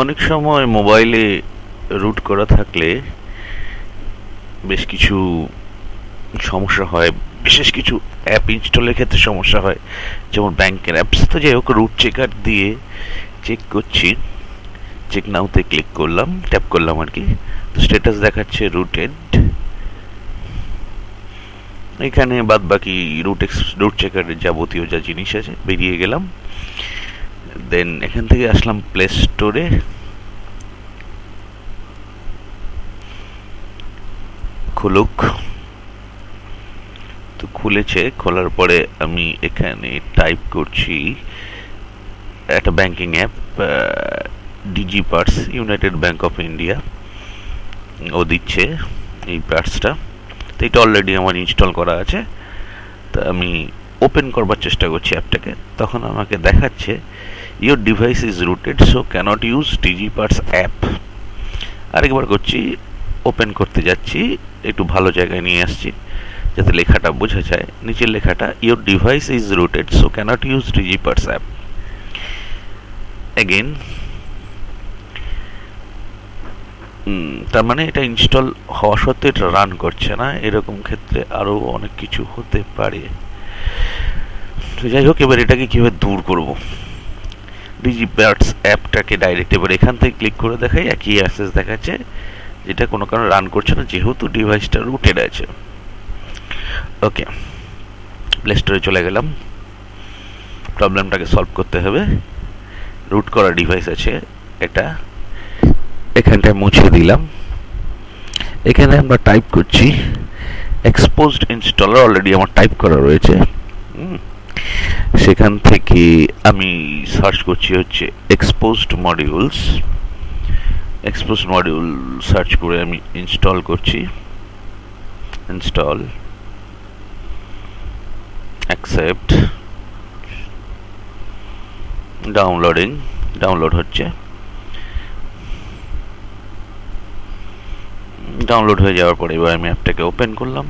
অনেক সময় মোবাইলে রুট করা থাকলে বেশ কিছু সমস্যা হয়, বিশেষ কিছু অ্যাপ ইনস্টলের ক্ষেত্রে সমস্যা হয়, যেমন ব্যাংকের অ্যাপস। তো যাই হোক, রুট চেকার দিয়ে চেক করছি। চেক নাওতে ক্লিক করলাম, ট্যাপ করলাম আর কি। তো স্ট্যাটাস দেখাচ্ছে রুটেড। এখানে বাদ বাকি রুট চেকারের যাবতীয় যা জিনিস আছে বেরিয়ে গেলাম। দেন এখান থেকে আসলাম প্লে স্টোরে। খুলুক। তো খুলেছে। খোলার পরে আমি এখানে টাইপ করছি একটা banking app, digi purse, United Bank of India. ও দিচ্ছে এই পার্সটা। তো এটা অলরেডি আমার ইনস্টল করা আছে। তো আমি ওপেন করবার চেষ্টা করছি অ্যাপটাকে। তখন আমাকে দেখাচ্ছে your device is rooted, so cannot use Digi Purse app. আরেকবার করছি, ওপেন করতে যাচ্ছি, একটু ভালো জায়গায় নিয়ে আসছি যাতে লেখাটা বোঝা যায়। নিচের লেখাটা your device is rooted, so cannot use Digi Purse app. Again. তার মানে এটা ইনস্টল হওয়া সত্ত্বেও এটা রান করছে না। এরকম ক্ষেত্রে আরও অনেক কিছু হতে পারে। তো যাই হোক, এবার এটাকে কীভাবে দূর করব। ডিজিপার্টস অ্যাপটাকে ডাইরেক্ট এবার এখান থেকে ক্লিক করে দেখাই, একই অ্যাক্সেস দেখাচ্ছে, যেটা কোনো কারণে রান করছে না যেহেতু ডিভাইসটা রুটেড আছে। ওকে, প্লে স্টোরে চলে গেলাম। প্রবলেমটাকে সলভ করতে হবে। রুট করা ডিভাইস আছে এটা, এখানটায় মুছে দিলাম। এখানে আমরা টাইপ করছি এক্সপোজড ইনস্টলার, অলরেডি আমার টাইপ করা রয়েছে। সেখান থেকে আমি সার্চ করছি হচ্ছে exposed modules. Exposed module search করে আমি ইনস্টল করছি। ইনস্টল, অ্যাকসেপ্ট, ডাউনলোডিং, ডাউনলোড হচ্ছে। ডাউনলোড হয়ে যাওয়ার পরে এবার আমি অ্যাপটাকে ওপেন করলাম।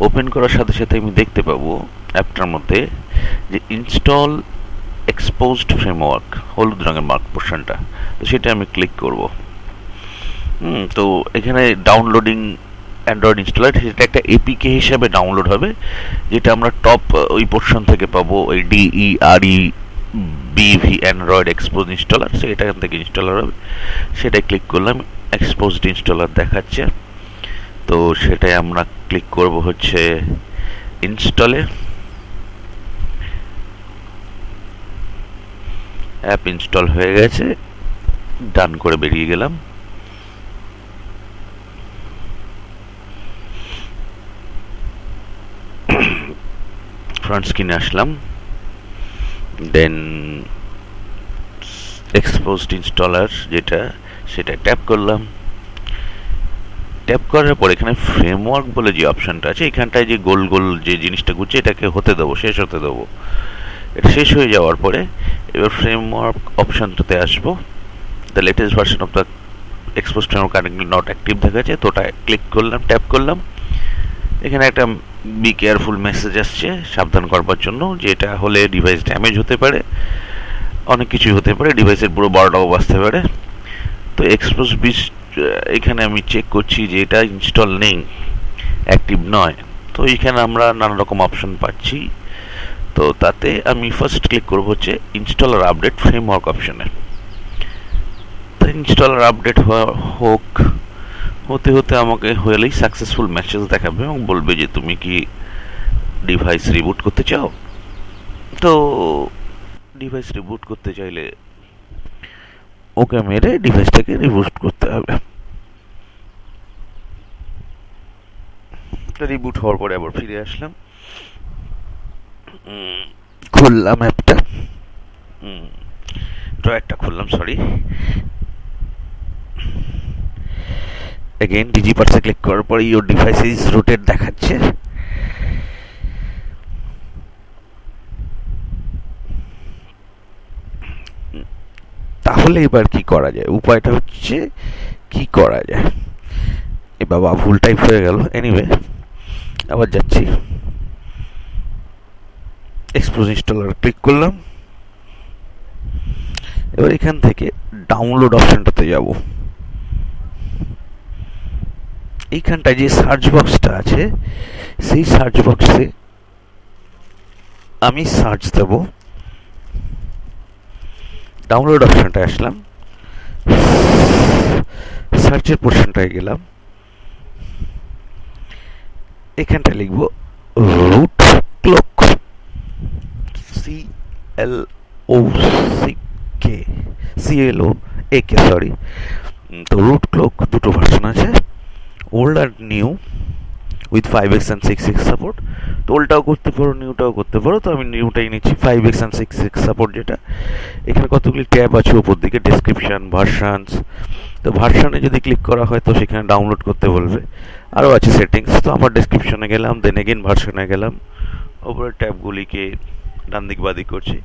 ওপেন করার সাথে সাথে আমি দেখতে পাবো অ্যাপটার মধ্যে যে ইনস্টল এক্সপোজড ফ্রেমওয়ার্ক, হলুদ রঙের মার্ক পোর্শনটা, তো সেটা আমি ক্লিক করব। তো এখানে ডাউনলোডিং অ্যান্ড্রয়েড ইনস্টলার, সেটা একটা এপিকে হিসাবে ডাউনলোড হবে, যেটা আমরা টপ ওই পোর্শন থেকে পাবো, ওই DERE BV Android expose installer, সেটা এখান থেকে ইনস্টলার হবে। সেটাই ক্লিক করলাম, এক্সপোজড ইনস্টলার দেখাচ্ছে। তো সেটাই আমরা ক্লিক করব হচ্ছে ইনস্টলে। অ্যাপ ইনস্টল হয়ে গেছে, ডান করে বেরিয়ে গেলাম। ফ্রন্ট স্ক্রিনে আসলাম। দেন এক্সপোজড ইনস্টলার যেটা, সেটা ট্যাপ করলাম। ট্যাপ করার পর এখানে ফ্রেমওয়ার্ক বলে যে অপশানটা আছে, এখানটায় যে গোল গোল যে জিনিসটা ঘুরছে, এটাকে হতে দেবো, শেষ হতে দেবো। এটা শেষ হয়ে যাওয়ার পরে এবার ফ্রেমওয়ার্ক অপশানটাতে আসবো। The latest version of the expose framework currently not active দেখাচ্ছে। তো ওটা ক্লিক করলাম, ট্যাপ করলাম। এখানে একটা বি কেয়ারফুল মেসেজ আসছে সাবধান করবার জন্য, যে এটা হলে ডিভাইস ড্যামেজ হতে পারে, অনেক কিছুই হতে পারে, ডিভাইসের পুরো 12টাও বাজতে পারে। তো এক্সপোজ বিস এখানে আমি চেক করছি যে এটা ইনস্টল নেই, অ্যাক্টিভ নয়। তো এইখানে আমরা নানা রকম অপশন পাচ্ছি। তো তাতে আমি ফার্স্ট ক্লিক করবো হচ্ছে ইনস্টলার আপডেট ফ্রেমওয়ার্ক অপশনে। তো ইনস্টলার আপডেট হোক, হতে হতে আমাকে হলেই সাকসেসফুল মেসেজ দেখাবে এবং বলবে যে তুমি কি ডিভাইস রিবুট করতে চাও। তো ডিভাইস রিবুট করতে চাইলে ওকে মেরে ডিভাইসটাকে রিবুট করতে হবে। রিবুট হওয়ার পরে আবার ফিরে আসলাম, খুললাম অ্যাপটা, ড্রয়ারটা খুললাম, সরি। এগেইন ডিজিপার্সে ক্লিক করার পরে ইউর ডিভাইস ইজ রুটেড দেখাচ্ছে। তাহলে এবার কি করা যায়, উপায়টা হচ্ছে কি করা যায়। এ বাবা, ভুল টাইপ হয়ে গেল। এনিওয়ে, আবার যাচ্ছি, এক্সপোজ ইনস্টলার ক্লিক করলাম। এবার এখান থেকে ডাউনলোড অপশনটাতে যাব। এইখানটায় যে সার্চ বক্সটা আছে সেই সার্চ বক্সে আমি সার্চ দেব। ডাউনলোড অপশনটায় আসলাম, সার্চের পোর্শনটায় গেলাম, এখানটায় লিখব রুট ক্লক, CLOCK সরি। তো রুট ক্লক দুটো ভার্সন আছে, ওল্ড আর new, with 5x and 6x support. তো ওল্ডটাও করতে পারো, নিউটাও করতে পারো। তো আমি নিউটাই নিচ্ছি, 5x and 6x সাপোর্ট যেটা। এখানে কতগুলি ট্যাব আছে উপর দিকে, ডেসক্রিপশন, ভার্সানস। তো ভার্সানে যদি ক্লিক করা হয় তো সেখানে ডাউনলোড করতে বলবে। আরও আছে সেটিংস। তো আমার ডেসক্রিপশনে গেলাম, দেন এগেন ভার্সানে গেলাম, ওপরের ট্যাবগুলিকে ডান দিক বাদিক করছি।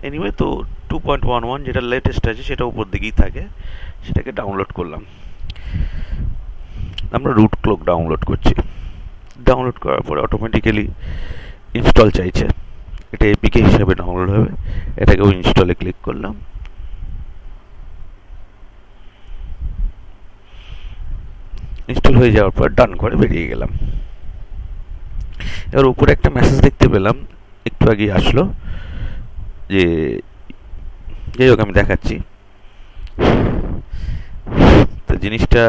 এনিওয়ে, তো 2.11 যেটা লেটেস্ট আছে সেটা উপর দিকেই থাকে, সেটাকে ডাউনলোড করলাম। আমরা রুট ক্লক ডাউনলোড করছি। ডাউনলোড করার পরে অটোমেটিক্যালি ইনস্টল চাইছে, এটা এপিকে হিসাবে ডাউনলোড হবে। এটাকেও ইনস্টলে ক্লিক করলাম। ইনস্টল হয়ে যাওয়ার পর ডান করে বেরিয়ে গেলাম। এবার উপরে একটা মেসেজ দেখতে পেলাম, একটু আগে আসলো, যে যাই হোক আমি দেখাচ্ছি। তো জিনিসটা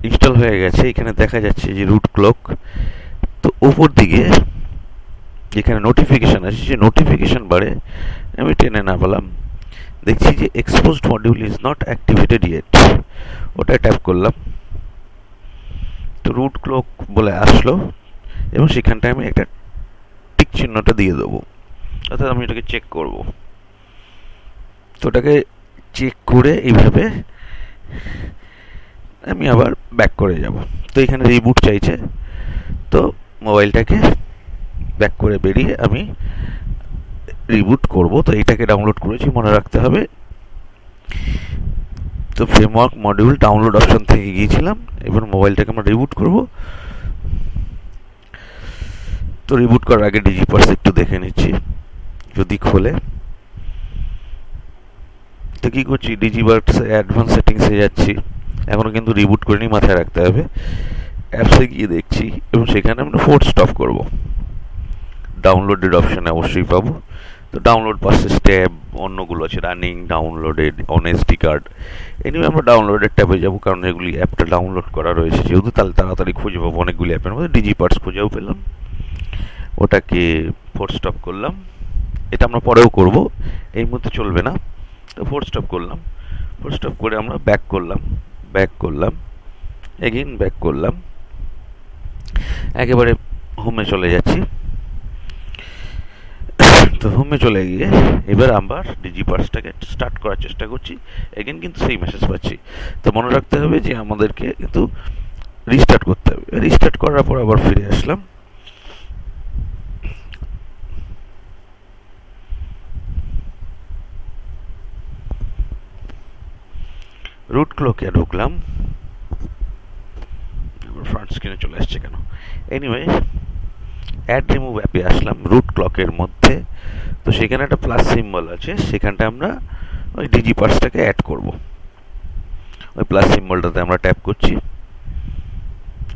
ইনস্টল হয়ে গেছে। এখানে দেখা যাচ্ছে যে রুট ক্লক। তো উপর দিকে যেখানে নোটিফিকেশান আছে, সে নোটিফিকেশান বারে আমি টেনে না পেলাম, দেখছি যে exposed module is not activated yet. ওটা ট্যাপ করলাম, তো রুট ক্লক বলে আসলো, এবং সেখানটায় আমি একটা টিক চিহ্নটা দিয়ে দেবো, অর্থাৎ আমি এটাকে চেক করব। তো ওটাকে চেক করে এইভাবে আমি আবার ব্যাক করে যাব। তো এখানে রিবুট চাইছে, তো মোবাইলটাকে ব্যাক করে বেরিয়ে আমি রিবুট করব। তো এইটাকে ডাউনলোড করেছি, মনে রাখতে হবে। তো ফ্রেমওয়ার্ক মডিউল ডাউনলোড অপশন থেকে গিয়েছিলাম, এবার মোবাইলটাকে আমরা রিবুট করব। তো রিবুট করার আগে ডিজিপার্স একটু দেখে নিচ্ছি যদি খোলে। তো কী করছি, ডিজিপার্স অ্যাডভান্স সেটিংসে যাচ্ছি, এখনও কিন্তু রিবুট করিনি, মাথায় রাখতে হবে। অ্যাপসে গিয়ে দেখছি, এবং সেখানে আমরা ফোর্স স্টপ করব। ডাউনলোডেড অপশানে অবশ্যই পাবো। তো ডাউনলোড প্রসেস ট্যাব, অন্যগুলো আছে running, downloaded, on SD card. Anyway আমরা ডাউনলোডের ট্যাবে যাবো, কারণ এগুলি অ্যাপটা ডাউনলোড করা রয়েছে যেহেতু, তাহলে তাড়াতাড়ি খুঁজে পাবো অনেকগুলি অ্যাপের মধ্যে। ডিজিপার্স খুঁজেও পেলাম, ওটাকে ফোর্স স্টপ করলাম। এটা আমরা পরেও করব, এই মুহূর্তে চলবে না। তো ফোর্স স্টপ করলাম, ফোর্স স্টপ করে আমরা ব্যাক করলাম, এগেইন ব্যাক করলাম, একেবারে হোমে চলে যাচ্ছি। তো হোমে চলে গিয়ে এবার আবার ডিজিপার্সটাকে স্টার্ট করার চেষ্টা করছি। এগেন কিন্তু সেই মেসেজ পাচ্ছি। তো মনে রাখতে হবে যে আমাদেরকে কিন্তু রিস্টার্ট করতে হবে। রিস্টার্ট করার পর আবার ফিরে আসলাম। রুট ক্লকে ঢুকলাম, ফ্রন্ট স্ক্রিনে চলে আসছে কেন? এনিওয়ে, অ্যাড রিমুভ অ্যাপে আসলাম রুট ক্লকের মধ্যে। তো সেখানে একটা প্লাস সিম্বল আছে, সেখানটা আমরা ওই ডিজিপার্সটাকে অ্যাড করব। ওই প্লাস সিম্বলটাতে আমরা ট্যাপ করছি।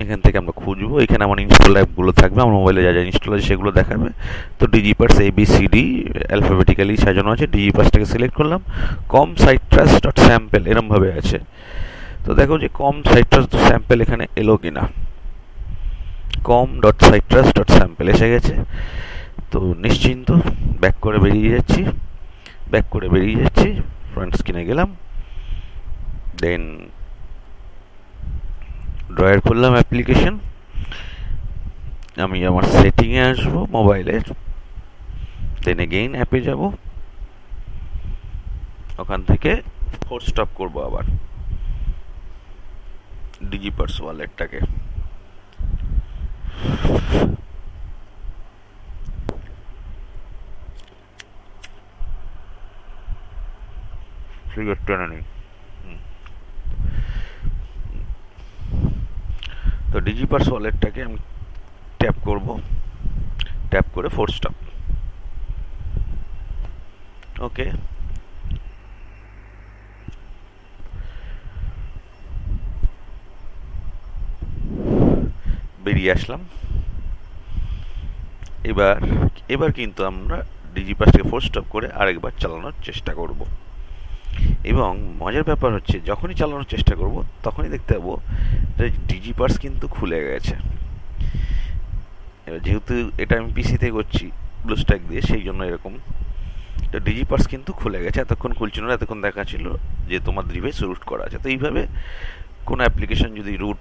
এখান থেকে আমরা খুঁজবো, এখানে আমার ইনস্টল অ্যাপগুলো থাকবে, আমার মোবাইলে যা যা ইনস্টল আছে সেগুলো দেখাবে। তো ডিজিপার্স ABCD অ্যালফাবেটিক্যালি সাজানো আছে। ডিজিপার্সটাকে সিলেক্ট করলাম, কম সাইট্রাস ডট স্যাম্পেল এরমভাবে আছে। তো দেখো যে কম সাইট্রাস স্যাম্পেল এখানে এলো কিনা। Com dot citrus dot sample এসে গেছে। তো নিশ্চিন্ত ব্যাক করে বেরিয়ে যাচ্ছি, ফ্রন্ট স্ক্রিনে গেলাম, দেন ড্রয়ার খুললাম অ্যাপ্লিকেশন। আমি আমার সেটিংয়ে আসবো মোবাইলের, দেন এগেইন অ্যাপে যাব, ওখান থেকে ফোর্স স্টপ করবো আবার ডিজিপার্স ওয়ালেটটাকে। ট্রিগার টেনে নিই। তো ডিজিপার্স ওয়ালেটটাকে আমি ট্যাপ করব, ট্যাপ করে ফোর্স স্টপ। ওকে, বেরিয়ে আসলাম। এবার এবার কিন্তু আমরা ডিজিপাসকে ফোর্স স্টপ করে আরেকবার চালানোর চেষ্টা করব। এবং মজার ব্যাপার হচ্ছে যখনই চালানোর চেষ্টা করব তখনই দেখতে পাবো ডিজিপাস কিন্তু খুলে গেছে। এবার যেহেতু এটা আমি পিসিতে করছি ব্লুস্ট্যাক দিয়ে, সেই জন্য এরকম। তো ডিজিপাস কিন্তু খুলে গেছে, এতক্ষণ খুলছিল না, এতক্ষণ দেখা ছিল যে তোমার ডিভাইস রুট করা আছে। তো এইভাবে কোনো অ্যাপ্লিকেশন যদি রুট